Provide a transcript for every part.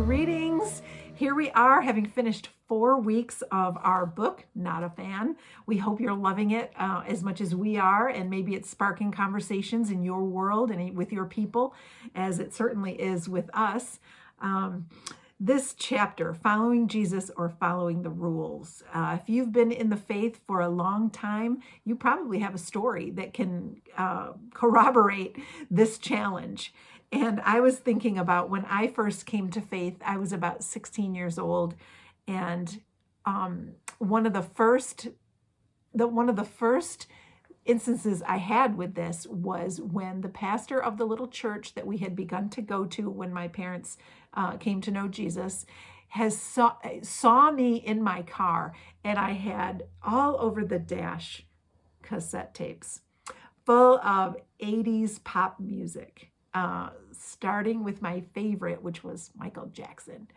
Greetings. Here we are, having finished 4 weeks of our book, Not a Fan. We hope you're loving it as much as we are, and maybe it's sparking conversations in your world and with your people, as it certainly is with us. This chapter, Following Jesus or Following the Rules. If you've been in the faith for a long time, you probably have a story that can corroborate this challenge. And I was thinking about when I first came to faith, I was about 16 years old. And one of the first instances I had with this was when the pastor of the little church that we had begun to go to when my parents came to know Jesus saw me in my car, and I had all over the dash cassette tapes full of 80s pop music, starting with my favorite, which was Michael Jackson.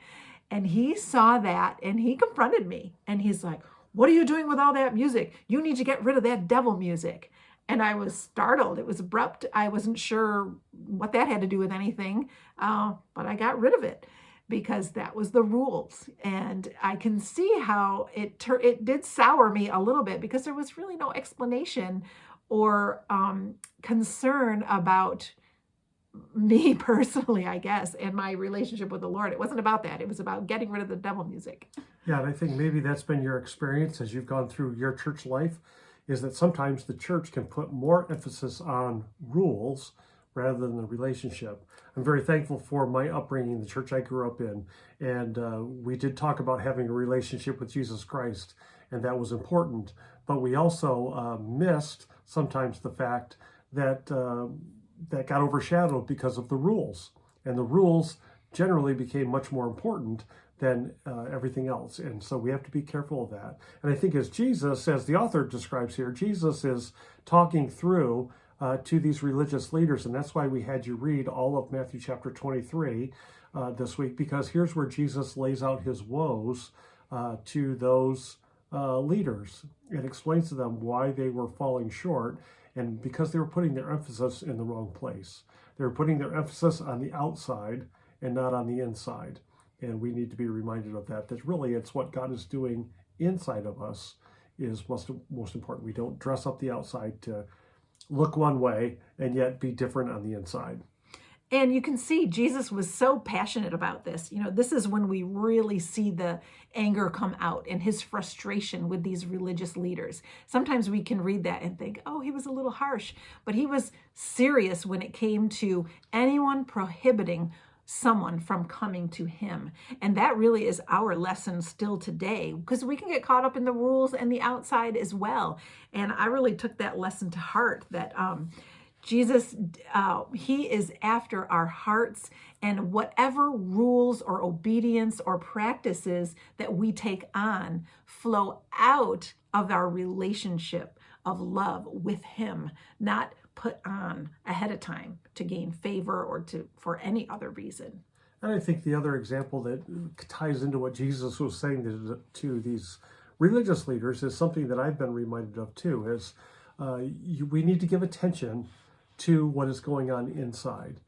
And he saw that and he confronted me, and he's like, "What are you doing with all that music? You need to get rid of that devil music." And I was startled. It was abrupt. I wasn't sure what that had to do with anything, but I got rid of it because that was the rules. And I can see how it did sour me a little bit, because there was really no explanation or concern about me personally, I guess, and my relationship with the Lord. It wasn't about that. It was about getting rid of the devil music. Yeah, and I think maybe that's been your experience as you've gone through your church life, is that sometimes the church can put more emphasis on rules rather than the relationship. I'm very thankful for my upbringing, the church I grew up in, and we did talk about having a relationship with Jesus Christ, and that was important. But we also missed sometimes the fact that that got overshadowed because of the rules. And the rules generally became much more important than everything else. And so we have to be careful of that. And I think as Jesus, as the author describes here, Jesus is talking through to these religious leaders. And that's why we had you read all of Matthew chapter 23 this week, because here's where Jesus lays out his woes to those leaders and explains to them why they were falling short. And because they were putting their emphasis in the wrong place. They were putting their emphasis on the outside and not on the inside. And we need to be reminded of that, that really it's what God is doing inside of us is most important. We don't dress up the outside to look one way and yet be different on the inside. And you can see Jesus was so passionate about this. You know, this is when we really see the anger come out and his frustration with these religious leaders. Sometimes we can read that and think, oh, he was a little harsh, but he was serious when it came to anyone prohibiting someone from coming to him. And that really is our lesson still today, because we can get caught up in the rules and the outside as well. And I really took that lesson to heart, that Jesus, he is after our hearts, and whatever rules or obedience or practices that we take on flow out of our relationship of love with him, not put on ahead of time to gain favor or for any other reason. And I think the other example that ties into what Jesus was saying to these religious leaders is something that I've been reminded of too, is we need to give attention to what is going on inside.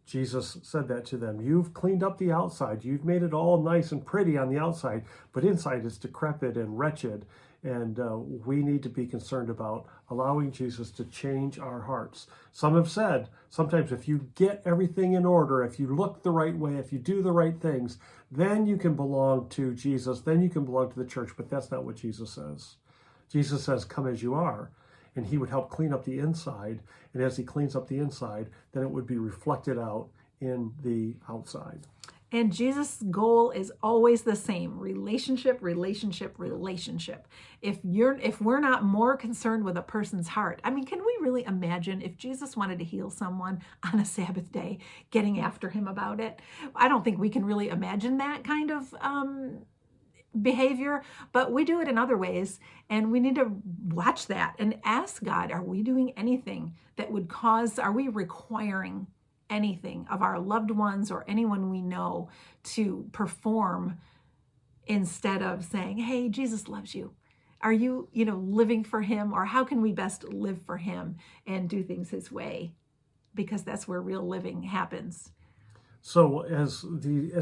Jesus said that to them. You've cleaned up the outside. You've made it all nice and pretty on the outside, but inside it's decrepit and wretched. And we need to be concerned about allowing Jesus to change our hearts. Some have said, sometimes if you get everything in order, if you look the right way, if you do the right things, then you can belong to Jesus, then you can belong to the church. But that's not what Jesus says. Jesus says, come as you are. And he would help clean up the inside. And as he cleans up the inside, then it would be reflected out in the outside. And Jesus' goal is always the same: relationship, relationship, relationship. If we're not more concerned with a person's heart, I mean, can we really imagine if Jesus wanted to heal someone on a Sabbath day, getting after him about it? I don't think we can really imagine that kind of behavior, but we do it in other ways, and we need to watch that and ask God, are we doing anything that would are we requiring anything of our loved ones or anyone we know to perform, instead of saying, hey, Jesus loves you. Are you, living for him? Or how can we best live for him and do things his way? Because that's where real living happens. So as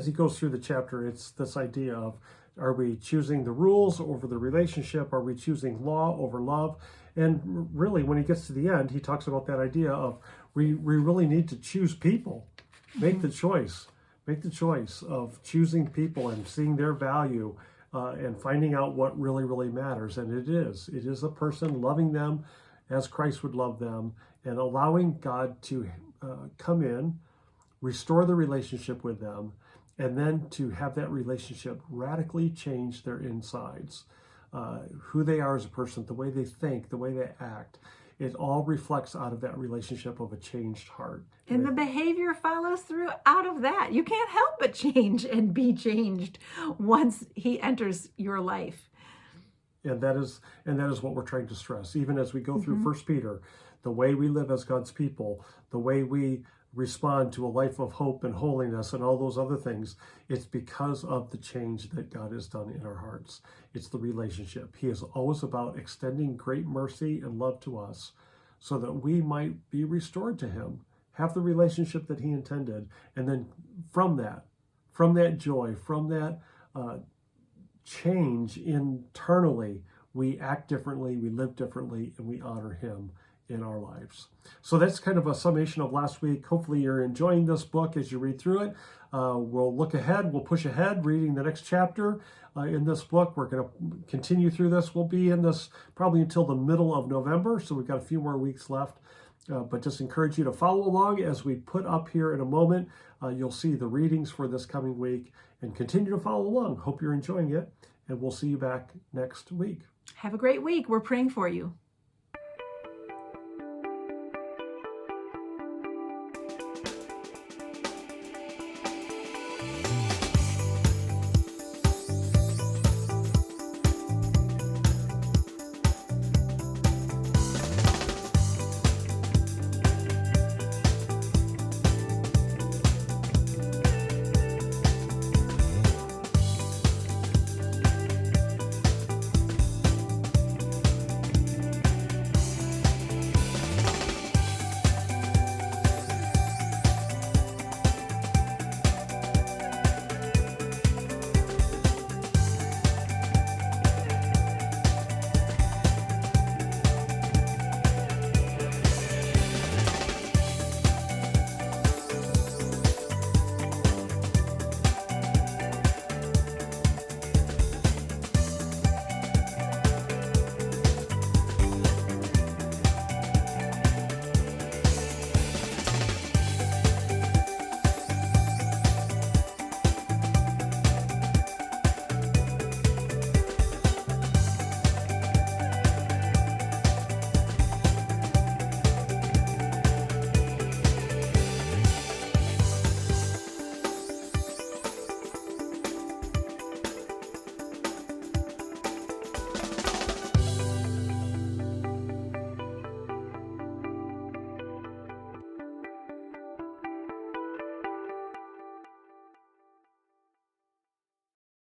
he goes through the chapter, it's this idea of, are we choosing the rules over the relationship? Are we choosing law over love? And really, when he gets to the end, he talks about that idea of we really need to choose people. Make the choice. Make the choice of choosing people and seeing their value and finding out what really, really matters. And it is a person loving them as Christ would love them and allowing God to come in, restore the relationship with them, and then to have that relationship radically change their insides, who they are as a person, the way they think, the way they act. It all reflects out of that relationship of a changed heart. And the behavior follows through out of that. You can't help but change and be changed once he enters your life. And that is what we're trying to stress. Even as we go through 1 Peter, the way we live as God's people, the way we respond to a life of hope and holiness and all those other things, it's because of the change that God has done in our hearts. It's the relationship. He is always about extending great mercy and love to us so that we might be restored to him, have the relationship that he intended. And then from that joy, from that change internally, we act differently, we live differently, and we honor him in our lives. So that's kind of a summation of last week. Hopefully you're enjoying this book as you read through it. We'll look ahead, we'll push ahead, reading the next chapter in this book. We're going to continue through this. We'll be in this probably until the middle of November, so we've got a few more weeks left. But just encourage you to follow along as we put up here in a moment. You'll see the readings for this coming week, and continue to follow along. Hope you're enjoying it, and we'll see you back next week. Have a great week. We're praying for you.